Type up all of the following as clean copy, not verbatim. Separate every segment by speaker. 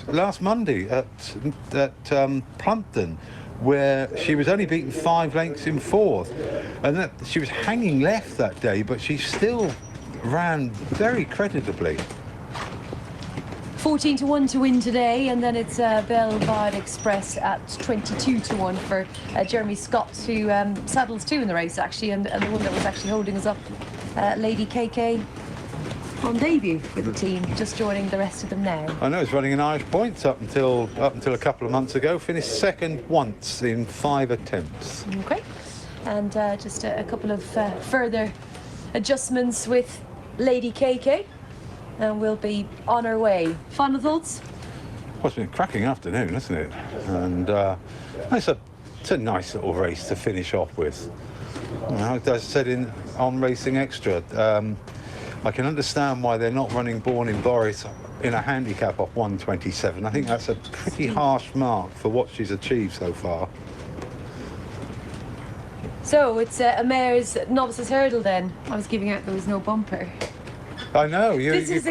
Speaker 1: last Monday at Plumpton, where she was only beaten 5 lengths in 4th, and that she was hanging left that day, but she still ran very creditably.
Speaker 2: 14 to 1 to win today, and then it's Betfair Express at 22 to 1 for Jeremy Scott, who saddles 2 in the race actually, and the one that was actually holding us up, Lady KK, on debut with the team, just joining the rest of them now.
Speaker 1: I know, it's running in Irish points up until a couple of months ago. Finished second once in 5 attempts.
Speaker 2: Okay, and just a couple of further adjustments with Lady KK. And we'll be on our way. Final thoughts?
Speaker 1: Well, it's been a cracking afternoon, isn't it? And it's a nice little race to finish off with. As I said on Racing Extra, I can understand why they're not running Born in Boris in a handicap off 127. I think that's a pretty harsh mark for what she's achieved so far.
Speaker 2: So it's a mare's novices hurdle then. I was giving out there was no bumper.
Speaker 1: I know, you
Speaker 2: race,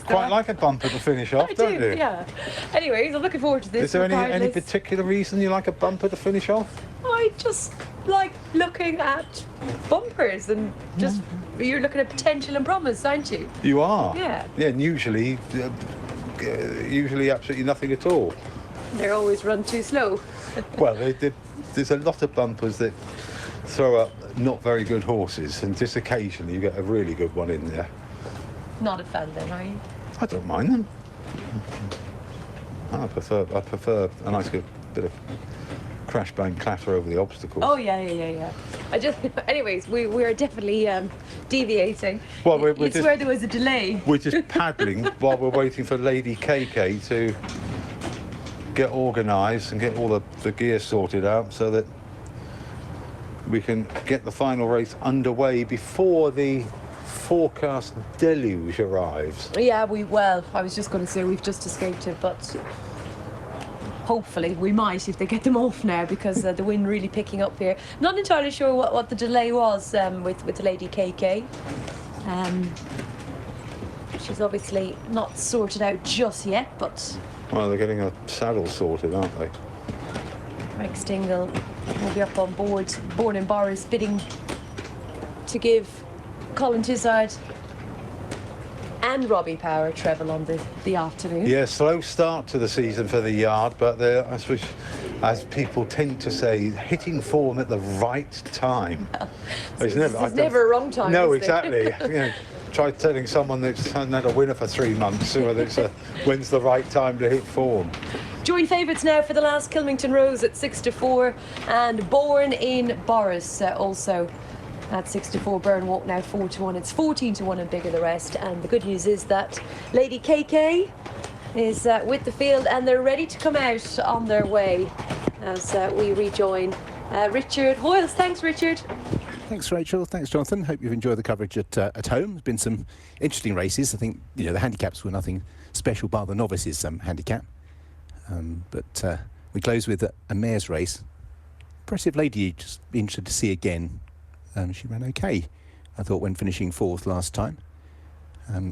Speaker 1: quite like a bumper to finish off, don't you?
Speaker 2: Yeah. Anyways, I'm looking forward to this.
Speaker 1: Is there any particular reason you like a bumper to finish off?
Speaker 2: I just like looking at bumpers, and just you're looking at potential and promise, aren't you?
Speaker 1: You are.
Speaker 2: Yeah.
Speaker 1: Yeah, and usually absolutely nothing at all.
Speaker 2: They're always run too slow.
Speaker 1: Well, there's a lot of bumpers that throw up not very good horses, and just occasionally you get a really good one in there.
Speaker 2: Not a fan then, are you?
Speaker 1: I don't mind them. I prefer a nice good bit of crash bang clatter over the obstacles.
Speaker 2: Oh yeah. Anyways, we are definitely deviating.
Speaker 1: Well,
Speaker 2: it's where there was a delay.
Speaker 1: We're just paddling while we're waiting for Lady KK to get organised and get all the gear sorted out, so that we can get the final race underway before the forecast deluge arrives.
Speaker 2: Yeah, I was just going to say we've just escaped it, but hopefully we might if they get them off now, because the wind really picking up here. Not entirely sure what the delay was with Lady KK. She's obviously not sorted out just yet, but...
Speaker 1: Well, they're getting a saddle sorted, aren't they?
Speaker 2: Greg Stingle will be up on board. Born in Boris bidding to give Colin Tizard and Robbie Power treble on the afternoon.
Speaker 1: Yeah, slow start to the season for the yard, but they're, I suppose, as people tend to say, hitting form at the right time.
Speaker 2: Well, there's never a wrong time.
Speaker 1: No, exactly. Try telling someone that's hasn't had a winner for 3 months whether it's when's the right time to hit form.
Speaker 2: Joint favourites now for the last Kilmington Rose at 6 to 4, and Born in Boris also at 6 to 4. Burn Walk now 4 to 1. It's 14 to 1 and bigger the rest. And the good news is that Lady KK is with the field, and they're ready to come out on their way as we rejoin Richard Hoyles. Thanks, Richard.
Speaker 3: Thanks, Rachel. Thanks, Jonathan. Hope you've enjoyed the coverage at home. There's been some interesting races. I think the handicaps were nothing special bar the novices handicap. But we close with a mare's race. Impressive lady, just be interested to see again. She ran okay, I thought, when finishing 4th last time.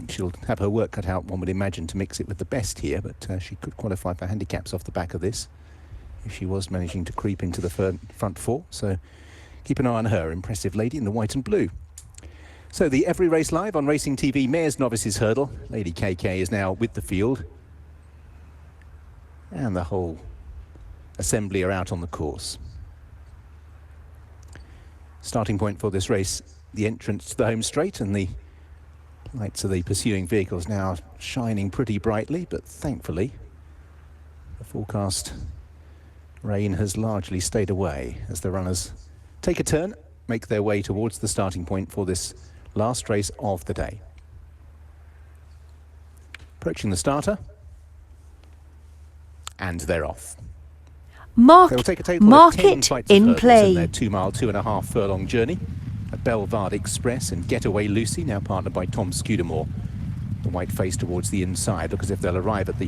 Speaker 3: She'll have her work cut out, one would imagine, to mix it with the best here, but she could qualify for handicaps off the back of this if she was managing to creep into the front 4. So keep an eye on her, impressive lady in the white and blue. So the Every Race Live on Racing TV Mares Novices Hurdle. Lady KK is now with the field, and the whole assembly are out on the course. Starting point for this race, the entrance to the home straight, and the lights of the pursuing vehicles now shining pretty brightly, but thankfully the forecast rain has largely stayed away as the runners take a turn, make their way towards the starting point for this last race of the day. Approaching the starter, and they're off.
Speaker 4: Market in play.
Speaker 3: In their 2-mile, 2.5 furlong journey. A Betfair Express and Getaway Lucy, now partnered by Tom Scudamore. The white face towards the inside, look as if they'll arrive at the